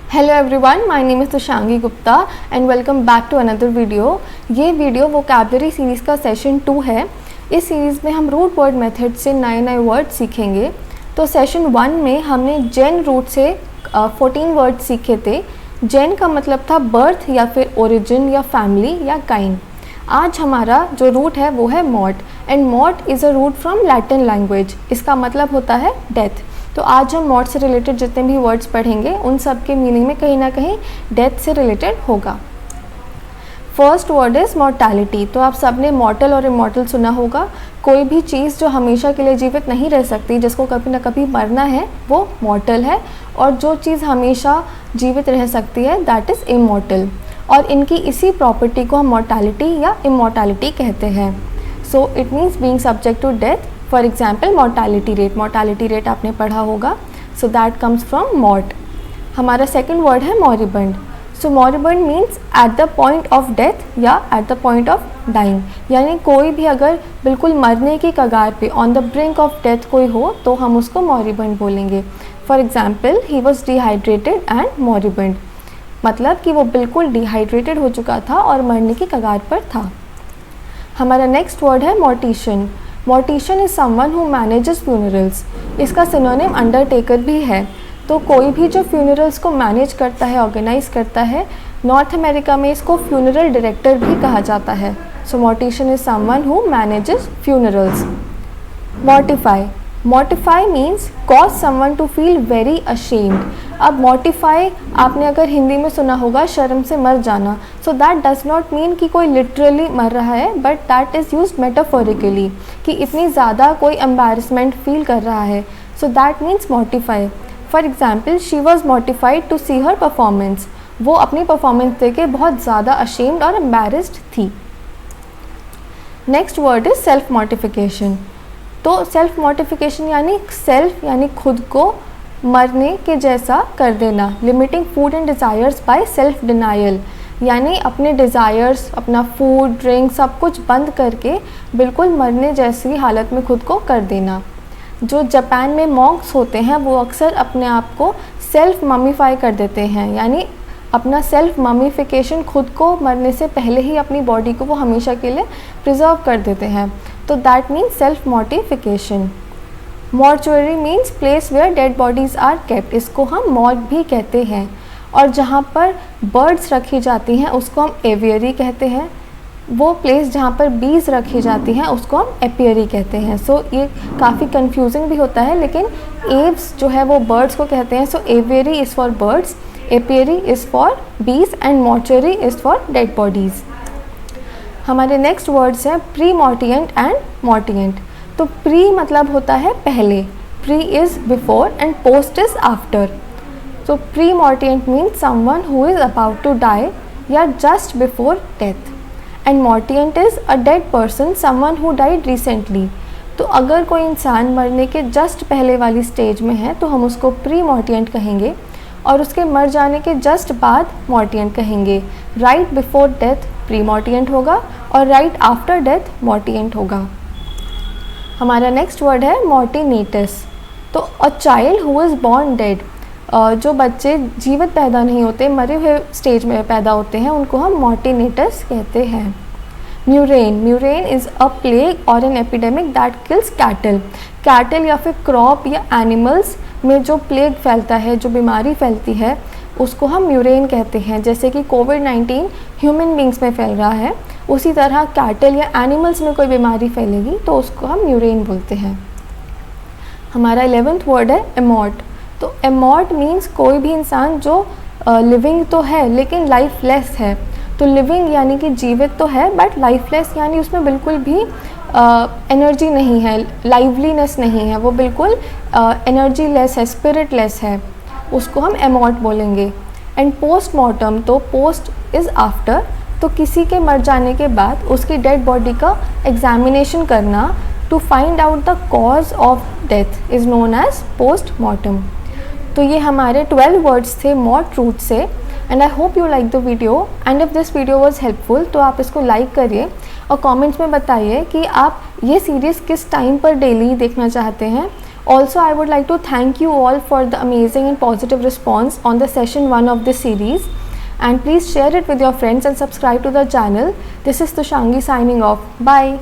Hello everyone, my name is Tushangi Gupta and welcome back to another video. ये video vocabulary series का session 2 है। इस series में हम रूट वर्ड मेथड से नए नए वर्ड सीखेंगे। तो सेशन 1 में हमने जेन रूट से 14 वर्ड सीखे थे। जेन का मतलब था बर्थ या फिर ओरिजिन या फैमिली या काइंड। आज हमारा जो रूट है वो है mort and mort is a root from Latin language. इसका मतलब होता है डेथ। तो आज हम मॉट से रिलेटेड जितने भी वर्ड्स पढ़ेंगे उन सब के मीनिंग में कहीं ना कहीं डेथ से रिलेटेड होगा। First word is mortality. तो आप सब ने मॉर्टल और इमॉर्टल सुना होगा। कोई भी चीज़ जो हमेशा के लिए जीवित नहीं रह सकती, जिसको कभी ना कभी मरना है, वो मॉर्टल है। और जो चीज़ हमेशा जीवित रह सकती है दैट इज़ इमॉर्टल। और इनकी इसी प्रॉपर्टी को हम मॉर्टैलिटी या इमॉर्टैलिटी कहते हैं। So it means being subject to death. For example mortality rate आपने पढ़ा होगा। So that comes from mort. हमारा सेकेंड वर्ड है moribund. So moribund means at the point of death या at the point of dying. यानी कोई भी अगर बिल्कुल मरने की कगार पे on the brink of death कोई हो तो हम उसको मॉरिबंड बोलेंगे। For example he was dehydrated and मॉरिबंड, मतलब कि वो बिल्कुल डिहाइड्रेटेड हो चुका था और मरने की कगार पर था। हमारा नेक्स्ट वर्ड है mortician. Mortician is someone who manages funerals. इसका सिनोनिम अंडरटेकर भी है। तो कोई भी जो फ्यूनरल्स को मैनेज करता है, ऑर्गेनाइज करता है, नॉर्थ अमेरिका में इसको फ्यूनरल डायरेक्टर भी कहा जाता है। So mortician is someone who manages funerals. Mortify. Mortify means cause someone to feel very ashamed. अब मॉर्टिफाई आपने अगर हिंदी में सुना होगा शर्म से मर जाना। So that does not mean कि कोई लिटरली मर रहा है, but that is used metaphorically कि इतनी ज़्यादा कोई एम्बैरसमेंट फील कर रहा है। So that means mortify. For example she was mortified to see her performance. वो अपनी परफॉर्मेंस देके बहुत ज़्यादा अशेम्ड और एम्बैरस्ड थी। Next word is self mortification. तो सेल्फ मॉर्टिफिकेशन यानी खुद को मरने के जैसा कर देना। Limiting food and desires by self denial, यानी अपने डिज़ायर्स, अपना फूड ड्रिंक सब कुछ बंद करके बिल्कुल मरने जैसी हालत में खुद को कर देना। जो जापान में मॉन्क्स होते हैं वो अक्सर अपने आप को सेल्फ ममीफाई कर देते हैं, यानी अपना सेल्फ ममीफिकेशन खुद को मरने से पहले ही अपनी बॉडी को वो हमेशा के लिए प्रिजर्व कर देते हैं। तो that means self mortification. Mortuary means place where dead bodies are kept. इसको हम मॉर्ग भी कहते हैं। और जहाँ पर बर्ड्स रखी जाती हैं उसको हम एवियरी कहते हैं। वो प्लेस जहाँ पर बीज रखी जाती हैं उसको हम एपियरी कहते हैं। सो ये काफ़ी कंफ्यूजिंग भी होता है, लेकिन एव्स जो है वो बर्ड्स को कहते हैं। So aviary is for birds, apiary is for bees and mortuary is for dead bodies. हमारे नेक्स्ट वर्ड्स हैं प्री मॉर्टिएंट एंड मॉर्टिएंट। तो प्री मतलब होता है पहले, pre is before and post is after. तो pre mortient means someone who is about to die या just before death. And mortient is a dead person, someone who died recently. तो अगर कोई इंसान मरने के जस्ट पहले वाली स्टेज में है तो हम उसको प्री मॉर्टिएंट कहेंगे, और उसके मर जाने के जस्ट बाद मॉर्टिएंट कहेंगे। राइट बिफोर डेथ प्री मॉर्टिएंट होगा और राइट आफ्टर डेथ मॉर्टिएंट होगा। हमारा नेक्स्ट वर्ड है मॉर्टिनेटस। तो a child who is born dead. जो बच्चे जीवित पैदा नहीं होते, मरे हुए स्टेज में पैदा होते हैं, उनको हम मॉर्टिनेटस कहते हैं। म्यूरेन इज़ अ प्लेग और an epidemic that kills cattle. Cattle या फिर क्रॉप या एनिमल्स में जो प्लेग फैलता है, जो बीमारी फैलती है, उसको हम म्यूरेन कहते हैं। जैसे कि कोविड-19 ह्यूमन बींग्स में फैल रहा है, उसी तरह कैटल या एनिमल्स में कोई बीमारी फैलेगी तो उसको हम म्यूरेन बोलते हैं। हमारा 11th वर्ड है एमॉर्ट। तो एमॉर्ट मीन्स कोई भी इंसान जो लिविंग तो है लेकिन लाइफलेस है। तो लिविंग यानी कि जीवित तो है बट लाइफलेस यानी उसमें बिल्कुल भी एनर्जी नहीं है, लाइवलीनेस नहीं है, वो बिल्कुल एनर्जी लेस है, स्पिरिट लेस है, उसको हम एमॉर्ट बोलेंगे। एंड पोस्टमार्टम, तो पोस्ट इज़ आफ्टर। तो किसी के मर जाने के बाद उसकी डेड बॉडी का एग्जामिनेशन करना to find out the cause of death is known as postmortem. तो ये हमारे 12 वर्ड्स थे मॉट रूट से। And I hope you like the video and if this video was helpful तो आप इसको लाइक करिए और कमेंट्स में बताइए कि आप ये सीरीज़ किस टाइम पर डेली देखना चाहते हैं Also, I would like to thank you all for the amazing and positive response on the session 1 of this series, and please share it with your friends and subscribe to the channel. This is Tushangi signing off. Bye.